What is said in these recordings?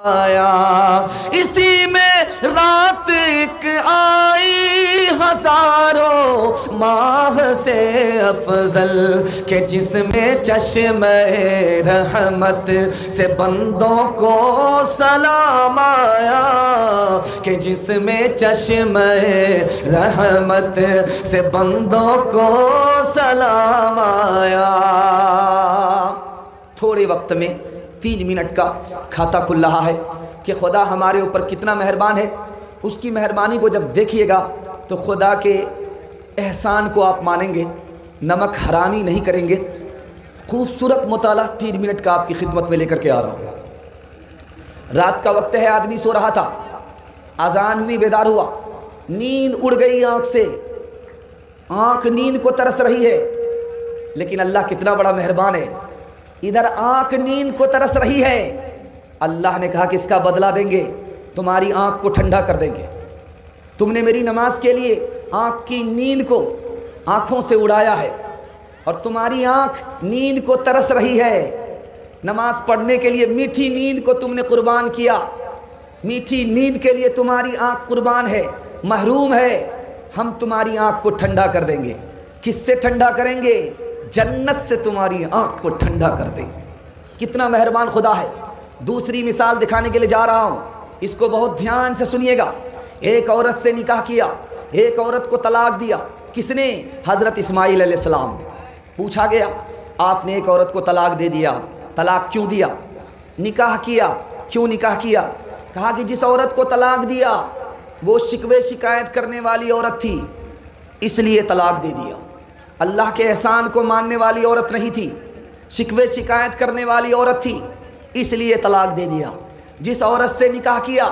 आया। इसी में रात एक आई हजारों माह से अफजल के जिसमें चश्मे रहमत से बंदों को सलाम आया, के जिसमें चश्मे रहमत से बंदों को सलाम आया। थोड़े वक्त में 3 मिनट का खाता खुल रहा है कि खुदा हमारे ऊपर कितना मेहरबान है। उसकी मेहरबानी को जब देखिएगा तो खुदा के एहसान को आप मानेंगे, नमक हरामी नहीं करेंगे। खूबसूरत मुताला 3 मिनट का आपकी खिदमत में लेकर के आ रहा हूँ। रात का वक्त है, आदमी सो रहा था, अजान हुई, बेदार हुआ, नींद उड़ गई आँख से, आँख नींद को तरस रही है। लेकिन अल्लाह कितना बड़ा मेहरबान है, इधर आँख नींद को तरस रही है, अल्लाह ने कहा कि इसका बदला देंगे, तुम्हारी आँख को ठंडा कर देंगे। तुमने मेरी नमाज के लिए आँख की नींद को आँखों से उड़ाया है और तुम्हारी आँख नींद को तरस रही है। नमाज पढ़ने के लिए मीठी नींद को तुमने कुर्बान किया, मीठी नींद के लिए तुम्हारी आँख कुर्बान है, महरूम है। हम तुम्हारी आँख को ठंडा कर देंगे। किससे ठंडा करेंगे? जन्नत से तुम्हारी आँख को ठंडा कर देंगे। कितना मेहरबान खुदा है। दूसरी मिसाल दिखाने के लिए जा रहा हूँ, इसको बहुत ध्यान से सुनिएगा। एक औरत से निकाह किया, एक औरत को तलाक दिया। किसने? हज़रत इस्माइल अलैहिस्सलाम ने। पूछा गया, आपने एक औरत को तलाक दे दिया, तलाक क्यों दिया? निकाह किया, क्यों निकाह किया? कहा कि जिस औरत को तलाक दिया वो शिकवे शिकायत करने वाली औरत थी, इसलिए तलाक दे दिया। अल्लाह के एहसान को मानने वाली औरत नहीं थी, शिकवे शिकायत करने वाली औरत थी, इसलिए तलाक दे दिया। जिस औरत से निकाह किया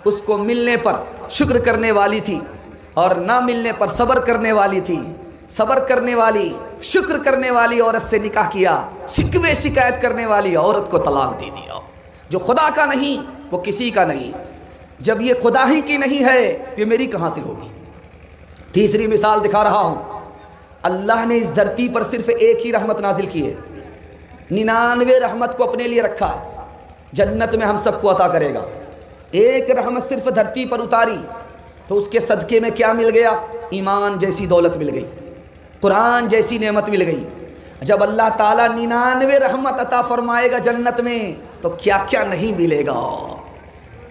उसको मिलने पर शुक्र करने वाली थी और ना मिलने पर सब्र करने वाली थी। सब्र करने वाली, शुक्र करने वाली औरत से निकाह किया, शिकवे शिकायत करने वाली औरत को तलाक दे दिया। जो खुदा का नहीं वो किसी का नहीं। जब ये खुदा ही की नहीं है तो ये मेरी कहाँ से होगी? तीसरी मिसाल दिखा रहा हूँ। अल्लाह ने इस धरती पर सिर्फ एक ही रहमत नाजिल की है, 99 रहमत को अपने लिए रखा है। जन्नत में हम सबको अता करेगा। एक रहमत सिर्फ धरती पर उतारी तो उसके सदक़े में क्या मिल गया? ईमान जैसी दौलत मिल गई, कुरान जैसी नेमत मिल गई। जब अल्लाह ताला 99 रहमत अता फरमाएगा जन्नत में तो क्या क्या नहीं मिलेगा।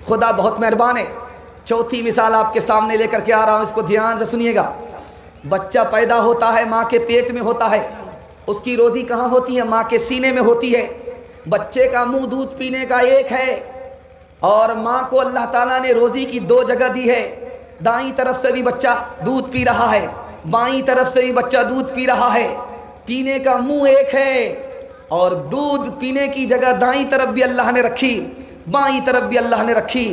खुदा बहुत मेहरबान है। चौथी मिसाल आपके सामने लेकर के आ रहा हूँ, इसको ध्यान से सुनिएगा। बच्चा पैदा होता है, माँ के पेट में होता है, उसकी रोज़ी कहाँ होती है? माँ के सीने में होती है। बच्चे का मुंह दूध पीने का एक है और माँ को अल्लाह ताला ने रोज़ी की 2 जगह दी है। दाईं तरफ से भी बच्चा दूध पी रहा है, बाईं तरफ से भी बच्चा दूध पी रहा है। पीने का मुंह एक है और दूध पीने की जगह दाईं तरफ भी अल्लाह ने रखी, बाईं तरफ भी अल्लाह ने रखी।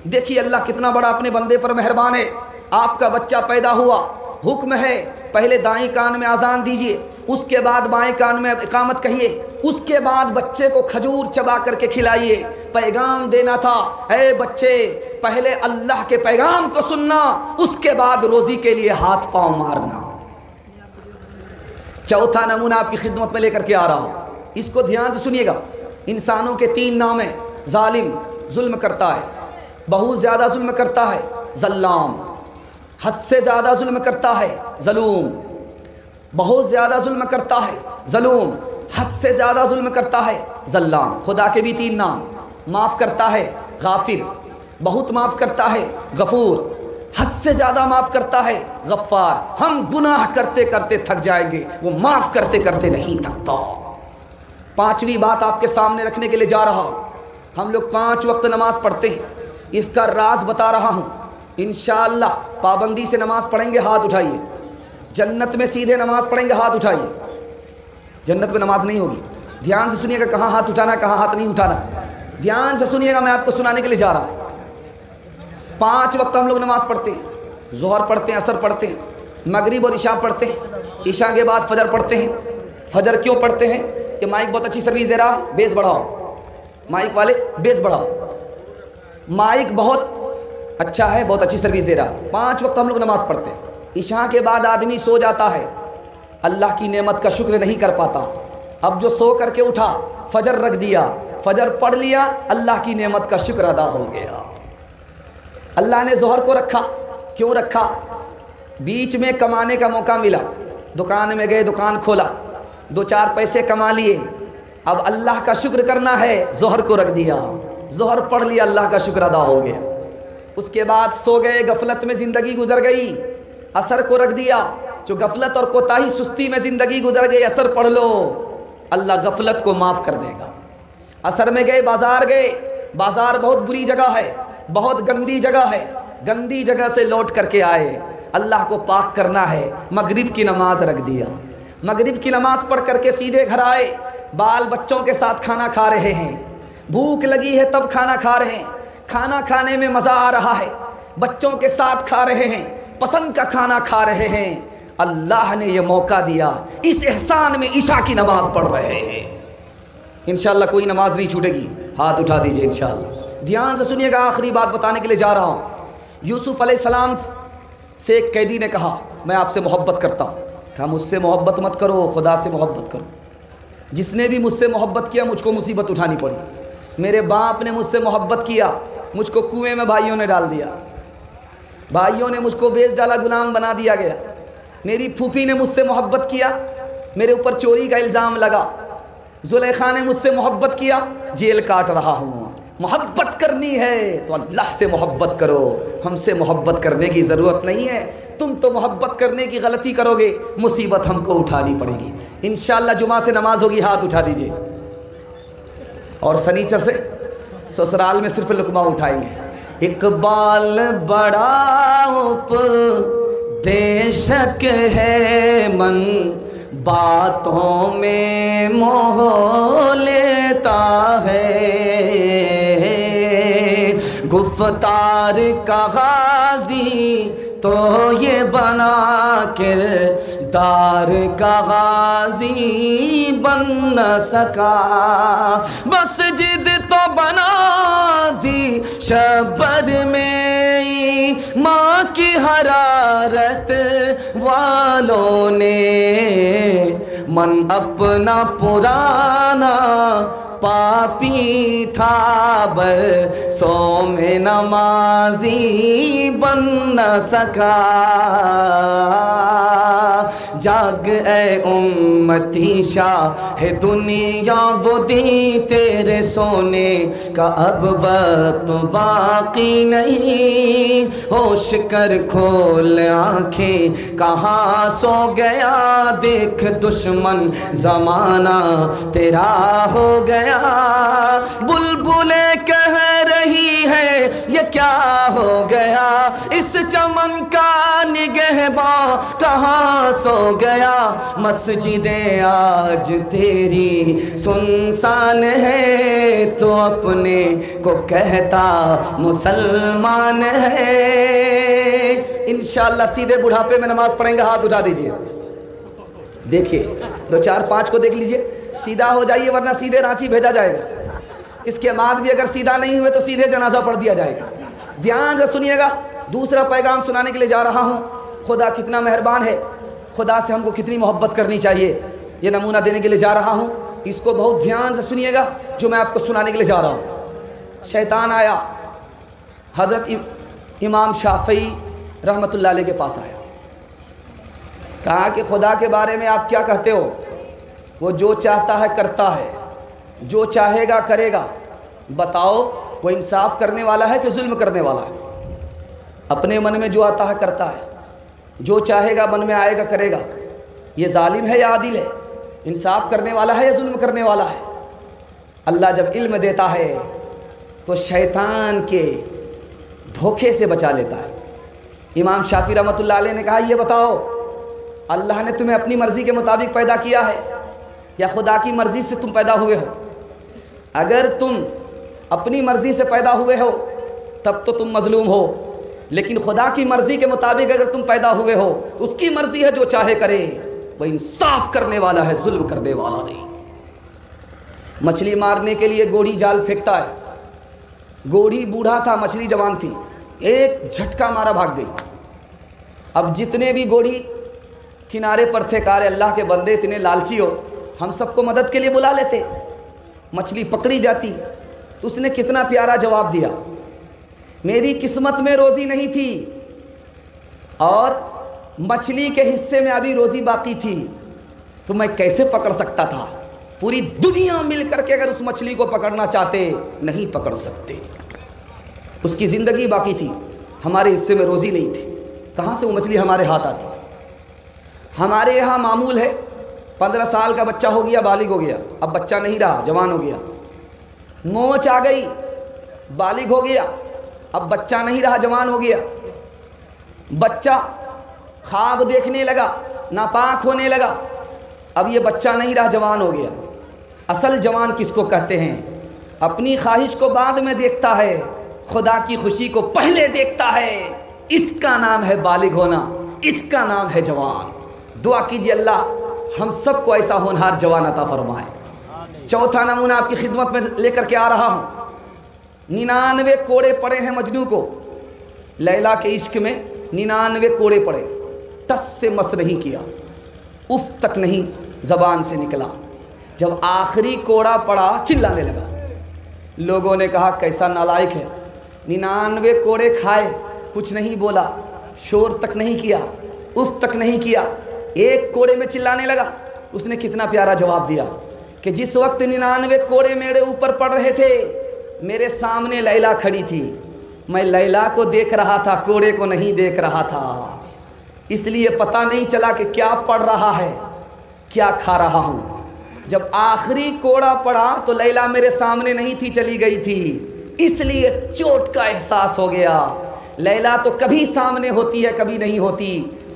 देखिए अल्लाह कितना बड़ा अपने बंदे पर मेहरबान है। आपका बच्चा पैदा हुआ, हुक्म है पहले दाईं कान में अजान दीजिए, उसके बाद बाएं कान में इकामत कहिए, उसके बाद बच्चे को खजूर चबा करके खिलाइए। पैगाम देना था, ऐ बच्चे पहले अल्लाह के पैगाम को सुनना, उसके बाद रोज़ी के लिए हाथ पांव मारना। चौथा नमूना आपकी खिदमत में लेकर के आ रहा हूँ, इसको ध्यान से सुनिएगा। इंसानों के 3 नाम हैं। जालिम, जुल्म करता है, बहुत ज़्यादा जुल्म करता है। जल्लाम, हद से ज़्यादा जुल्म करता है। जलूम, बहुत ज़्यादा जुल्म करता है। जलूम, हद से ज़्यादा जुल्म करता है। जल्लाम। खुदा के भी 3 नाम। माफ़ करता है, गाफिर, बहुत माफ़ करता है। गफूर, हद से ज़्यादा माफ़ करता है। गफ्फार, हम गुनाह करते करते थक जाएंगे, वो माफ़ करते करते नहीं थकता। 5वीं बात आपके सामने रखने के लिए जा रहा हूँ। हम लोग 5 वक्त नमाज पढ़ते हैं, इसका राज बता रहा हूँ। इंशाअल्लाह पाबंदी से नमाज पढ़ेंगे, हाथ उठाइए। जन्नत में सीधे नमाज पढ़ेंगे, हाथ उठाइए। जन्नत में नमाज नहीं होगी। ध्यान से सुनिएगा, कहाँ हाथ उठाना, कहाँ हाथ नहीं उठाना। ध्यान से सुनिएगा, मैं आपको सुनाने के लिए जा रहा हूँ। 5 वक्त हम लोग नमाज पढ़ते हैं। ज़ोहर पढ़ते हैं, असर पढ़ते हैं, मगरिब और इशा पढ़ते हैं, इशा के बाद फजर पढ़ते हैं। फजर क्यों पढ़ते हैं? कि माइक बहुत अच्छी सर्विस दे रहा, बेस बढ़ाओ, माइक वाले बेस बढ़ाओ। माइक बहुत अच्छा है, बहुत अच्छी सर्विस दे रहा। 5 वक्त हम लोग नमाज पढ़ते हैं। इशा के बाद आदमी सो जाता है, अल्लाह की नेमत का शुक्र नहीं कर पाता। अब जो सो करके उठा, फजर रख दिया, फजर पढ़ लिया, अल्लाह की नेमत का शुक्र अदा हो गया। अल्लाह ने ज़ोहर को रखा, क्यों रखा? बीच में कमाने का मौका मिला, दुकान में गए, दुकान खोला, 2-4 पैसे कमा लिए, अब अल्लाह का शुक्र करना है, ज़ोहर को रख दिया, ज़ोहर पढ़ लिया, अल्लाह का शुक्र अदा हो गया। उसके बाद सो गए, गफलत में ज़िंदगी गुजर गई, असर को रख दिया, जो गफलत और कोताही सुस्ती में ज़िंदगी गुजर गई, असर पढ़ लो, अल्लाह गफलत को माफ़ कर देगा। असर में गए, बाज़ार गए, बाज़ार बहुत बुरी जगह है, बहुत गंदी जगह है, गंदी जगह से लौट करके आए, अल्लाह को पाक करना है, मगरिब की नमाज रख दिया, मगरिब की नमाज पढ़ करके सीधे घर आए, बाल बच्चों के साथ खाना खा रहे हैं, भूख लगी है तब खाना खा रहे हैं, खाना खाने में मज़ा आ रहा है, बच्चों के साथ खा रहे हैं, पसंद का खाना खा रहे हैं, अल्लाह ने ये मौका दिया, इस एहसान में इशा की नमाज पढ़ रहे हैं। इंशाअल्लाह कोई नमाज नहीं छूटेगी, हाथ उठा दीजिए इंशाअल्लाह। ध्यान से सुनिएगा, आखिरी बात बताने के लिए जा रहा हूँ। यूसुफ अलैहिस्सलाम से एक कैदी ने कहा, मैं आपसे मोहब्बत करता हूँ। कहा, मुझसे मोहब्बत मत करो, खुदा से मोहब्बत करो। जिसने भी मुझसे मोहब्बत किया मुझको मुसीबत उठानी पड़ी। मेरे बाप ने मुझसे मोहब्बत किया, मुझको कुएं में भाइयों ने डाल दिया, भाइयों ने मुझको बेच डाला, गुलाम बना दिया गया। मेरी फूफी ने मुझसे मोहब्बत किया, मेरे ऊपर चोरी का इल्ज़ाम लगा। जुलेखा ने मुझसे मोहब्बत किया, जेल काट रहा हूँ। मोहब्बत करनी है तो अल्लाह से मोहब्बत करो, हमसे मोहब्बत करने की ज़रूरत नहीं है। तुम तो मोहब्बत करने की गलती करोगे, मुसीबत हमको उठानी पड़ेगी। इंशाअल्लाह जुमा से नमाज होगी, हाथ उठा दीजिए। और शनीचर से ससुराल में सिर्फ लुकमा उठाएंगे। इकबाल बड़ा उपदेशक है, मन बातों में मोह लेता है, गुफ्तार का गाजी तो ये बना किरदार का गाजी बन न सका, बस जिद तो बना दी शबर में माँ की हरारत वालों ने, मन अपना पुराना पापी था, बरसों में नमाजी बन न सका। जाग ए उम्मती शाह है दुनिया, वो दी तेरे सोने का अब वक्त बाकी नहीं, होश कर खोल आंखें, कहाँ सो गया, देख दुश्मन जमाना तेरा हो गया। बुलबुले कह रही है ये क्या हो गया, इस चमन का निगहबा कहाँ सो गया, मस्जिदें आज तेरी सुनसान है, तो अपने को कहता मुसलमान है। इंशाअल्लाह सीधे बुढ़ापे में नमाज पढ़ेंगे, हाथ उठा दीजिए। देखिए 2, 4, 5 को देख लीजिए, सीधा हो जाइए वरना सीधे रांची भेजा जाएगा। इसके बाद भी अगर सीधा नहीं हुए तो सीधे जनाजा पढ़ दिया जाएगा। ध्यान से सुनिएगा, दूसरा पैगाम सुनाने के लिए जा रहा हूँ। खुदा कितना मेहरबान है, खुदा से हमको कितनी मोहब्बत करनी चाहिए, ये नमूना देने के लिए जा रहा हूँ। इसको बहुत ध्यान से सुनिएगा जो मैं आपको सुनाने के लिए जा रहा हूँ। शैतान आया, हज़रत इमाम शाफ़ई रहमतुल्लाह अलैह के पास आया, कहा कि खुदा के बारे में आप क्या कहते हो? वो जो चाहता है करता है, जो चाहेगा करेगा, बताओ वो इंसाफ करने वाला है कि जुल्म करने वाला है? अपने मन में जो आता है करता है, जो चाहेगा मन में आएगा करेगा। ये जालिम है या आदिल है? इंसाफ करने वाला है या जुल्म करने वाला है? अल्लाह जब इल्म देता है तो शैतान के धोखे से बचा लेता है। इमाम शाफी रहमतुल्लाह अलैह ने कहा, ये बताओ अल्लाह ने तुम्हें अपनी मर्ज़ी के मुताबिक पैदा किया है या खुदा की मर्ज़ी से तुम पैदा हुए हो? अगर तुम अपनी मर्ज़ी से पैदा हुए हो तब तो तुम मज़लूम हो, लेकिन खुदा की मर्ज़ी के मुताबिक अगर तुम पैदा हुए हो, उसकी मर्ज़ी है, जो चाहे करे, वह इंसाफ करने वाला है, जुल्म करने वाला नहीं। मछली मारने के लिए गोढ़ी जाल फेंकता है, गोढ़ी बूढ़ा था, मछली जवान थी, एक झटका मारा भाग गई। अब जितने भी गोढ़ी किनारे पर थे, कारे अल्लाह के बंदे इतने लालची हो, हम सबको मदद के लिए बुला लेते, मछली पकड़ी जाती तो उसने कितना प्यारा जवाब दिया, मेरी किस्मत में रोज़ी नहीं थी और मछली के हिस्से में अभी रोज़ी बाकी थी, तो मैं कैसे पकड़ सकता था। पूरी दुनिया मिल करके अगर उस मछली को पकड़ना चाहते नहीं पकड़ सकते। उसकी ज़िंदगी बाकी थी, हमारे हिस्से में रोज़ी नहीं थी, कहाँ से वो मछली हमारे हाथ आती। हमारे यहाँ मामूल है 15 साल का बच्चा हो गया, बालिग हो गया, अब बच्चा नहीं रहा, जवान हो गया। मोच आ गई, बालिग हो गया, अब बच्चा नहीं रहा, जवान हो गया। बच्चा ख्वाब देखने लगा, नापाक होने लगा, अब ये बच्चा नहीं रहा, जवान हो गया। असल जवान किसको कहते हैं? अपनी ख्वाहिश को बाद में देखता है, खुदा की खुशी को पहले देखता है। इसका नाम है बालिग होना, इसका नाम है जवान। दुआ कीजिए अल्लाह हम सबको ऐसा होनहार जवान अता फरमाए। चौथा नमूना आपकी खिदमत में लेकर के आ रहा हूँ। 99 कोड़े पड़े हैं मजनू को, लैला के इश्क में 99 कोड़े पड़े, टस से मस नहीं किया, उफ तक नहीं ज़बान से निकला। जब आखिरी कोड़ा पड़ा चिल्लाने लगा। लोगों ने कहा कैसा नालायक है, 99 कोड़े खाए, कुछ नहीं बोला, शोर तक नहीं किया, उफ तक नहीं किया, एक कोड़े में चिल्लाने लगा। उसने कितना प्यारा जवाब दिया कि जिस वक्त 99 कोड़े मेरे ऊपर पड़ रहे थे, मेरे सामने लैला खड़ी थी, मैं लैला को देख रहा था, कोड़े को नहीं देख रहा था, इसलिए पता नहीं चला कि क्या पड़ रहा है, क्या खा रहा हूँ। जब आखिरी कोड़ा पड़ा तो लैला मेरे सामने नहीं थी, चली गई थी, इसलिए चोट का एहसास हो गया। लैला तो कभी सामने होती है, कभी नहीं होती,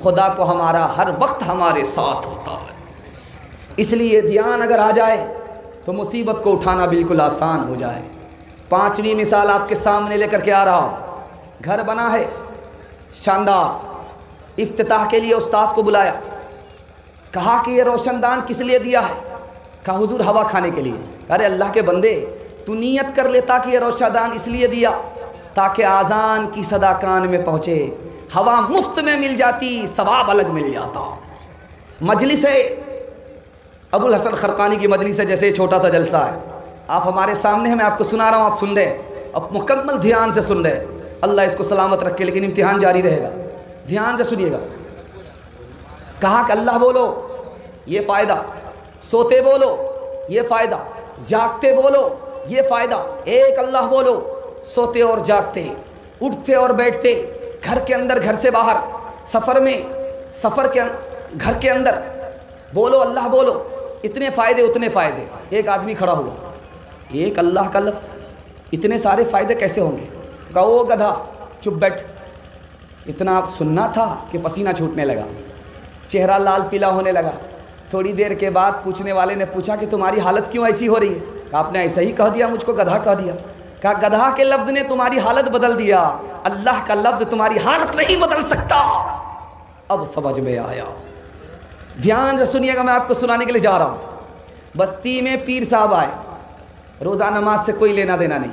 खुदा तो हमारा हर वक्त हमारे साथ होता है। इसलिए ध्यान अगर आ जाए तो मुसीबत को उठाना बिल्कुल आसान हो जाए। 5वीं मिसाल आपके सामने लेकर के आ रहा हूँ। घर बना है शानदार, इफ्तिताह के लिए उस्ताद को बुलाया, कहा कि ये रोशनदान किस लिए दिया है? कहा हुजूर हवा खाने के लिए। अरे अल्लाह के बंदे, तू नियत कर लेता कि ये रोशनदान इसलिए दिया ताकि आज़ान की सदा कान में पहुँचे, हवा मुफ्त में मिल जाती, सवाब अलग मिल जाता। मजलिस है अबुल हसन खरकानी की मजलिस है, जैसे छोटा सा जलसा है, आप हमारे सामने हैं, मैं आपको सुना रहा हूँ, आप सुन रहे, अब मुकम्मल ध्यान से सुन रहे। अल्लाह इसको सलामत रखे, लेकिन इम्तिहान जारी रहेगा, ध्यान से सुनिएगा। कहा कि अल्लाह बोलो ये फ़ायदा, सोते बोलो ये फ़ायदा, जागते बोलो ये फ़ायदा। एक अल्लाह बोलो, सोते और जागते, उठते और बैठते, घर के अंदर, घर से बाहर, सफ़र में, सफ़र के घर के अंदर बोलो अल्लाह बोलो, इतने फ़ायदे उतने फ़ायदे। एक आदमी खड़ा हुआ, एक अल्लाह का लफ्ज़, इतने सारे फ़ायदे कैसे होंगे? कहा ओ गधा चुप बैठ। इतना आप सुनना था कि पसीना छूटने लगा, चेहरा लाल पीला होने लगा। थोड़ी देर के बाद पूछने वाले ने पूछा कि तुम्हारी हालत क्यों ऐसी हो रही है? कहा आपने ऐसा ही कह दिया, मुझको गधा कह दिया। कहा गधा के लफ्ज़ ने तुम्हारी हालत बदल दिया, अल्लाह का लफ्ज़ तुम्हारी हालत नहीं बदल सकता। अब समझ में आया। ध्यान से सुनिएगा, मैं आपको सुनाने के लिए जा रहा हूँ। बस्ती में पीर साहब आए, रोज़ा नमाज से कोई लेना देना नहीं।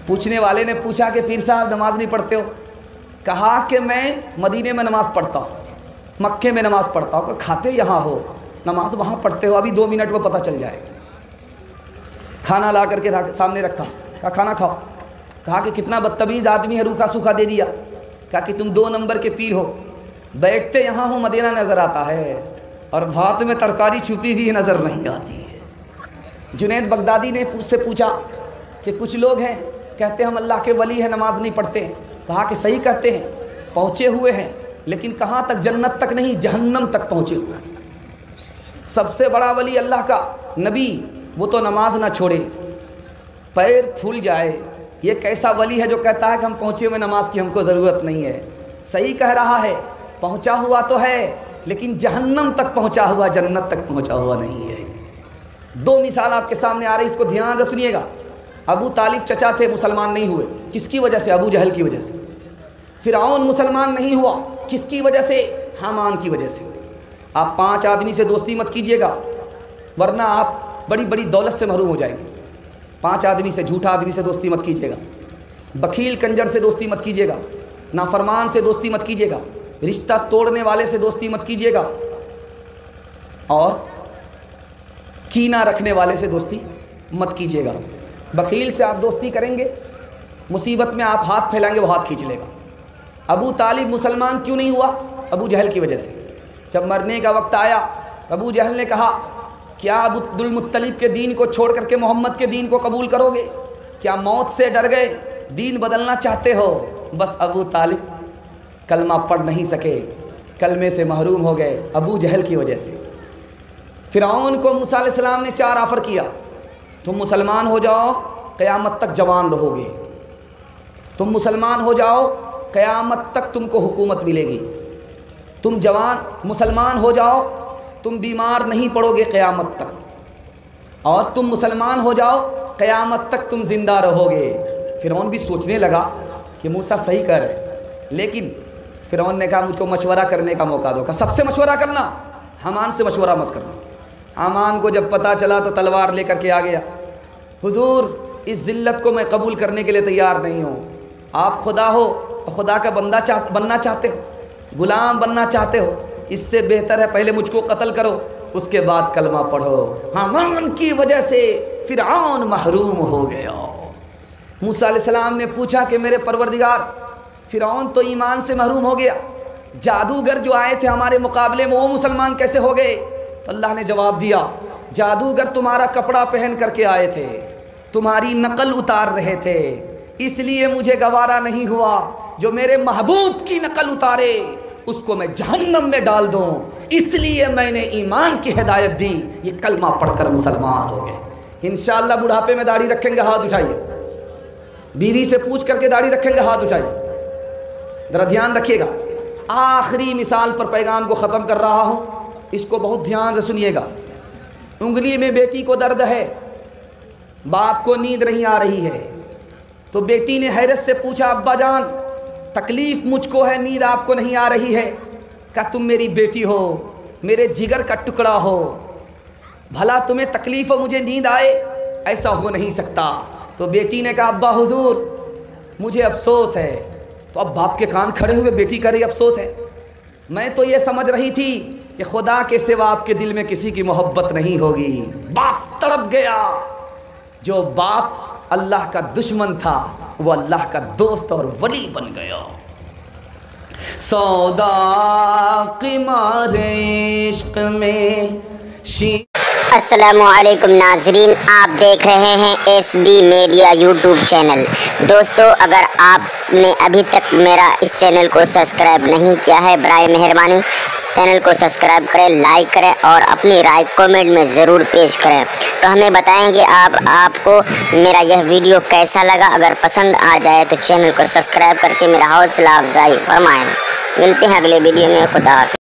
पूछने वाले ने पूछा कि पीर साहब नमाज नहीं पढ़ते हो? कहा कि मैं मदीने में नमाज़ पढ़ता हूँ, मक्के में नमाज़ पढ़ता हूँ। खाते यहाँ हो, नमाज वहाँ पढ़ते हो, अभी 2 मिनट में पता चल जाएगा। खाना ला करके सामने रखा, कहा खाना खाओ। कहा कि कितना बदतमीज़ आदमी है, रूखा सूखा दे दिया। कहा कि तुम 2 नंबर के पीर हो, बैठते यहाँ हो मदीना नज़र आता है और भात में तरकारी छुपी हुई नज़र नहीं आती है। जुनैद बगदादी ने उससे पूछा कि कुछ लोग हैं कहते हम अल्लाह के वली हैं, नमाज नहीं पढ़ते। कहा कि सही कहते हैं, पहुँचे हुए हैं, लेकिन कहाँ तक? जन्नत तक नहीं, जहन्नम तक पहुँचे हुए हैं। सबसे बड़ा वली अल्लाह का नबी, वो तो नमाज ना छोड़े, पैर फूल जाए। ये कैसा वली है जो कहता है कि हम पहुँचे हुए, नमाज की हमको ज़रूरत नहीं है? सही कह रहा है, पहुँचा हुआ तो है, लेकिन जहन्नम तक पहुँचा हुआ, जन्नत तक पहुँचा हुआ नहीं है। 2 मिसाल आपके सामने आ रही, इसको ध्यान से सुनिएगा। अबू तालिब चचा थे, मुसलमान नहीं हुए, किसकी वजह से? अबू जहल की वजह से। फिरौन मुसलमान नहीं हुआ, किसकी वजह से? हामान की वजह से। आप 5 आदमी से दोस्ती मत कीजिएगा, वरना आप बड़ी बड़ी दौलत से महरूम हो जाएंगे। 5 आदमी से, झूठा आदमी से दोस्ती मत कीजिएगा, बखील कंजर से दोस्ती मत कीजिएगा, नाफरमान से दोस्ती मत कीजिएगा, रिश्ता तोड़ने वाले से दोस्ती मत कीजिएगा, और कीना रखने वाले से दोस्ती मत कीजिएगा। बकील से आप दोस्ती करेंगे, मुसीबत में आप हाथ फैलाएंगे, वो हाथ खींच लेगा। अबू तालिब मुसलमान क्यों नहीं हुआ? अबू जहल की वजह से। जब मरने का वक्त आया, अबू जहल ने कहा, क्या अब्दुल मुत्तलिब के दीन को छोड़ करके मोहम्मद के दीन को कबूल करोगे? क्या मौत से डर गए, दीन बदलना चाहते हो? बस अबू तालिब कलमा पढ़ नहीं सके, कलमे से महरूम हो गए अबू जहल की वजह से। फ़िरऔन को मूसा अलैहिस्सलाम ने 4 ऑफ़र किया, तुम मुसलमान हो जाओ क़यामत तक जवान रहोगे, तुम मुसलमान हो जाओ क़यामत तक तुमको हुकूमत मिलेगी, तुम जवान मुसलमान हो जाओ तुम बीमार नहीं पड़ोगे क़यामत तक, और तुम मुसलमान हो जाओ क़यामत तक तुम ज़िंदा रहोगे। फ़िरऔन भी सोचने लगा कि मूसा सही कह रहे, लेकिन फ़िरऔन ने कहा मुझको मशवरा करने का मौका दो। कहा सबसे मशवरा करना, हामान से मशवरा मत करना। हामान को जब पता चला तो तलवार लेकर के आ गया, हुजूर इस ज़िल्लत को मैं कबूल करने के लिए तैयार नहीं हूँ। आप खुदा हो और खुदा का बंदा बनना चाहते हो, गुलाम बनना चाहते हो, इससे बेहतर है पहले मुझको कत्ल करो, उसके बाद कलमा पढ़ो। हामान की वजह से फ़िरऔन महरूम हो गया। मूसा अलैहिस्सलाम ने पूछा कि मेरे परवरदिगार, फ़िरऔन तो ईमान से महरूम हो गया, जादूगर जो आए थे हमारे मुकाबले में वो मुसलमान कैसे हो गए? तो अल्लाह ने जवाब दिया, जादूगर तुम्हारा कपड़ा पहन करके आए थे, तुम्हारी नकल उतार रहे थे, इसलिए मुझे गवारा नहीं हुआ जो मेरे महबूब की नकल उतारे उसको मैं जहन्नम में डाल दूं, इसलिए मैंने ईमान की हिदायत दी, ये कलमा पढ़कर मुसलमान हो गए। इंशाअल्लाह बुढ़ापे में दाढ़ी रखेंगे, हाथ उठाइए। बीवी से पूछ करके दाढ़ी रखेंगे, हाथ उठाइए। ज़रा ध्यान रखिएगा, आखिरी मिसाल पर पैगाम को ख़त्म कर रहा हूँ, इसको बहुत ध्यान से सुनिएगा। उंगली में बेटी को दर्द है, बाप को नींद नहीं आ रही है, तो बेटी ने हैरत से पूछा, अब्बा जान तकलीफ़ मुझको है, नींद आपको नहीं आ रही है। कहा तुम मेरी बेटी हो, मेरे जिगर का टुकड़ा हो, भला तुम्हें तकलीफ़ हो मुझे नींद आए? ऐसा हो नहीं सकता। तो बेटी ने कहा, अब्बा हुजूर मुझे अफसोस है। तो अब बाप के कान खड़े हुए, बेटी कह रही अफसोस है, मैं तो ये समझ रही थी कि खुदा के सिवा आपके दिल में किसी की मोहब्बत नहीं होगी। बाप तड़प गया। जो बाप अल्लाह का दुश्मन था वो अल्लाह का दोस्त और वली बन गया। सौदा क़िमारे इश्क़ में अस्सलामुअलैकुम नाजरीन, आप देख रहे हैं SB मीडिया यूट्यूब चैनल। दोस्तों, अगर आपने अभी तक मेरा इस चैनल को सब्सक्राइब नहीं किया है, बराए मेहरबानी इस चैनल को सब्सक्राइब करें, लाइक करें और अपनी राय कमेंट में ज़रूर पेश करें। तो हमें बताएंगे आपको मेरा यह वीडियो कैसा लगा। अगर पसंद आ जाए तो चैनल को सब्सक्राइब करके मेरा हौसला अफजाई फरमाएँ। मिलते हैं अगले वीडियो में। खुदा हाफ़िज़।